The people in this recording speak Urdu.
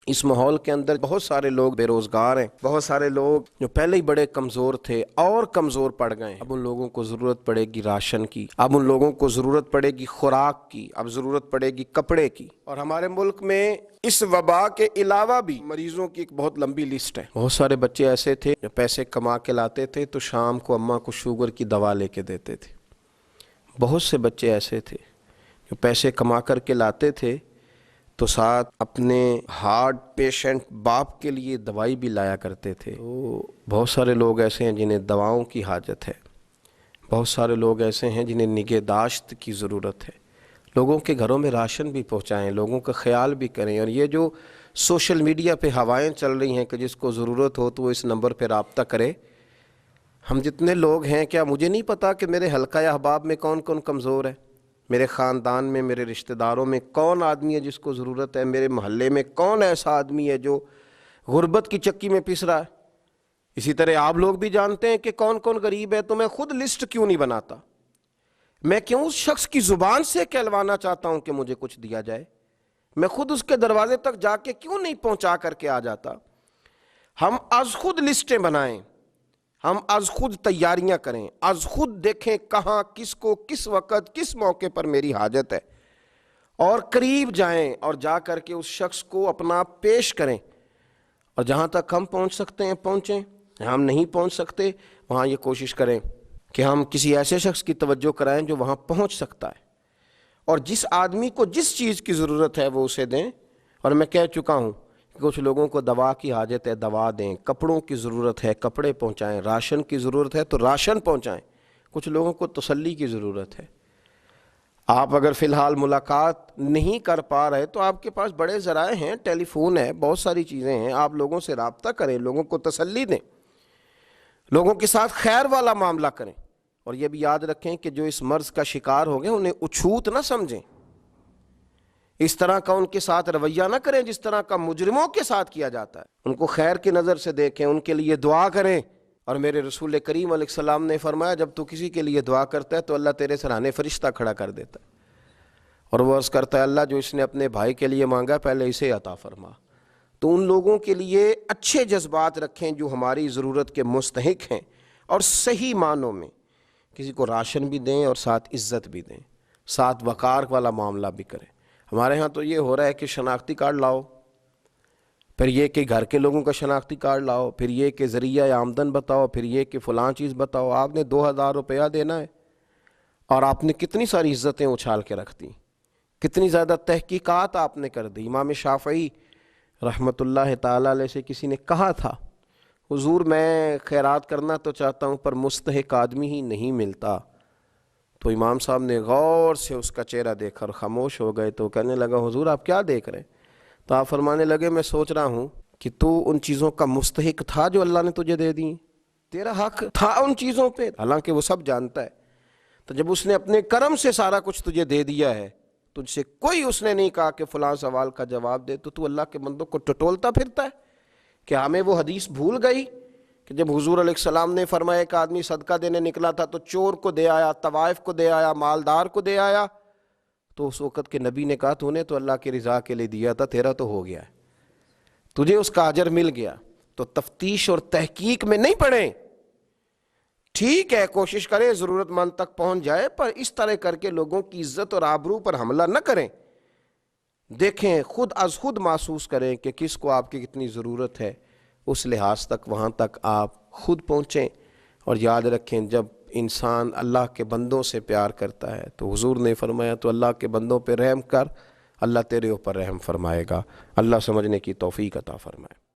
اس ماحول کے اندر بہت سارے لوگ بے روزگار ہیں، بہت سارے لوگ جو پہلے ہی بڑے کمزور تھے اور کمزور پڑ گئے۔ اب ان لوگوں کو ضرورت پڑے گی راشن کی، اب ان لوگوں کو ضرورت پڑے گی خوراک کی، اب ضرورت پڑے گی کپڑے کی۔ اور ہمارے ملک میں اس وبا کے علاوہ بھی مریضوں کی ایک بہت لمبی لسٹ ہے۔ بہت سارے بچے ایسے تھے جو پیسے کما کے لاتے تھے تو شام کو اماں کو شوگر کی دوا لے کے دیتے تھے۔ بہت سے بچے ایسے تھے جو پیسے کما کر کے لاتے تھے تو ساتھ اپنے ہارٹ پیشنٹ باپ کے لیے دوائی بھی لایا کرتے تھے۔ تو بہت سارے لوگ ایسے ہیں جنہیں دواؤں کی حاجت ہے، بہت سارے لوگ ایسے ہیں جنہیں نگہداشت کی ضرورت ہے۔ لوگوں کے گھروں میں راشن بھی پہنچائیں، لوگوں کا خیال بھی کریں۔ اور یہ جو سوشل میڈیا پہ ہوائیں چل رہی ہیں کہ جس کو ضرورت ہو تو وہ اس نمبر پہ رابطہ کرے، ہم جتنے لوگ ہیں، کیا مجھے نہیں پتا کہ میرے حلقہ احباب میں کون کون کمزور ہے؟ میرے خاندان میں، میرے رشتہ داروں میں کون آدمی ہے جس کو ضرورت ہے؟ میرے محلے میں کون ایسا آدمی ہے جو غربت کی چکی میں پس رہا ہے؟ اسی طرح آپ لوگ بھی جانتے ہیں کہ کون کون غریب ہے۔ تو میں خود لسٹ کیوں نہیں بناتا؟ میں کیوں اس شخص کی زبان سے کہلوانا چاہتا ہوں کہ مجھے کچھ دیا جائے؟ میں خود اس کے دروازے تک جا کے کیوں نہیں پہنچا کر کے آ جاتا؟ ہم از خود لسٹیں بنائیں، ہم از خود تیاریاں کریں، از خود دیکھیں کہاں، کس کو، کس وقت، کس موقع پر میری حاجت ہے، اور قریب جائیں اور جا کر کے اس شخص کو اپنا پیش کریں۔ اور جہاں تک ہم پہنچ سکتے ہیں پہنچیں، ہم نہیں پہنچ سکتے وہاں یہ کوشش کریں کہ ہم کسی ایسے شخص کی توجہ کرائیں جو وہاں پہنچ سکتا ہے، اور جس آدمی کو جس چیز کی ضرورت ہے وہ اسے دیں۔ اور میں کہہ چکا ہوں کہ کچھ لوگوں کو دوا کی حاجت ہے، دوا دیں، کپڑوں کی ضرورت ہے، کپڑے پہنچائیں، راشن کی ضرورت ہے تو راشن پہنچائیں۔ کچھ لوگوں کو تسلی کی ضرورت ہے۔ آپ اگر فی الحال ملاقات نہیں کر پا رہے تو آپ کے پاس بڑے ذرائع ہیں، ٹیلی فون ہے، بہت ساری چیزیں ہیں، آپ لوگوں سے رابطہ کریں، لوگوں کو تسلی دیں، لوگوں کے ساتھ خیر والا معاملہ کریں۔ اور یہ بھی یاد رکھیں کہ جو اس مرض کا شکار ہو گئے انہیں اچھوت نہ سمجھیں، اس طرح کا ان کے ساتھ رویہ نہ کریں جس طرح کا مجرموں کے ساتھ کیا جاتا ہے۔ ان کو خیر کی نظر سے دیکھیں، ان کے لیے دعا کریں۔ اور میرے رسول کریم علیہ السلام نے فرمایا جب تو کسی کے لیے دعا کرتا ہے تو اللہ تیرے سرانے فرشتہ کھڑا کر دیتا ہے، اور وہ عرض کرتا ہے اللہ جو اس نے اپنے بھائی کے لیے مانگا پہلے اسے عطا فرما۔ تو ان لوگوں کے لیے اچھے جذبات رکھیں جو ہماری ضرورت کے مستحق ہیں، اور صحیح معنوں میں کسی کو راشن بھی دیں اور ساتھ عزت بھی دیں، ساتھ وقار والا معاملہ بھی کریں۔ ہمارے ہاں تو یہ ہو رہا ہے کہ شناختی کارڈ لاؤ، پھر یہ کہ گھر کے لوگوں کا شناختی کارڈ لاؤ، پھر یہ کہ ذریعہ آمدن بتاؤ، پھر یہ کہ فلاں چیز بتاؤ۔ آپ نے 2000 روپیہ دینا ہے اور آپ نے کتنی ساری عزتیں اچھال کے رکھ دی، کتنی زیادہ تحقیقات آپ نے کر دی۔ امام شافعی رحمۃ اللہ تعالیٰ علیہ سے کسی نے کہا تھا حضور میں خیرات کرنا تو چاہتا ہوں پر مستحق آدمی ہی نہیں ملتا۔ تو امام صاحب نے غور سے اس کا چہرہ دیکھا اور خاموش ہو گئے۔ تو کہنے لگا حضور آپ کیا دیکھ رہے ہیں؟ تو آپ فرمانے لگے میں سوچ رہا ہوں کہ تو ان چیزوں کا مستحق تھا جو اللہ نے تجھے دے دی، تیرا حق تھا ان چیزوں پہ، حالانکہ وہ سب جانتا ہے۔ تو جب اس نے اپنے کرم سے سارا کچھ تجھے دے دیا ہے، تجھ سے کوئی اس نے نہیں کہا کہ فلاں سوال کا جواب دے، تو اللہ کے بندوں کو ٹٹولتا پھرتا ہے۔ کہ ہمیں وہ حدیث بھول گئی کہ جب حضور علیہ السلام نے فرمایا ایک آدمی صدقہ دینے نکلا تھا تو چور کو دے آیا، طوائف کو دے آیا، مالدار کو دے آیا، تو اس وقت کے نبی نے کہا تو نے تو اللہ کی رضا کے لیے دیا تھا، تیرا تو ہو گیا ہے، تجھے اس کا اجر مل گیا۔ تو تفتیش اور تحقیق میں نہیں پڑیں، ٹھیک ہے کوشش کریں ضرورت مند تک پہنچ جائے، پر اس طرح کر کے لوگوں کی عزت اور آبرو پر حملہ نہ کریں۔ دیکھیں خود از خود محسوس کریں کہ کس کو آپ کی کتنی ضرورت ہے، اس لحاظ تک وہاں تک آپ خود پہنچیں۔ اور یاد رکھیں جب انسان اللہ کے بندوں سے پیار کرتا ہے تو حضور نے فرمایا تو اللہ کے بندوں پہ رحم کر، اللہ تیرے اوپر رحم فرمائے گا۔ اللہ سمجھنے کی توفیق عطا فرمائے۔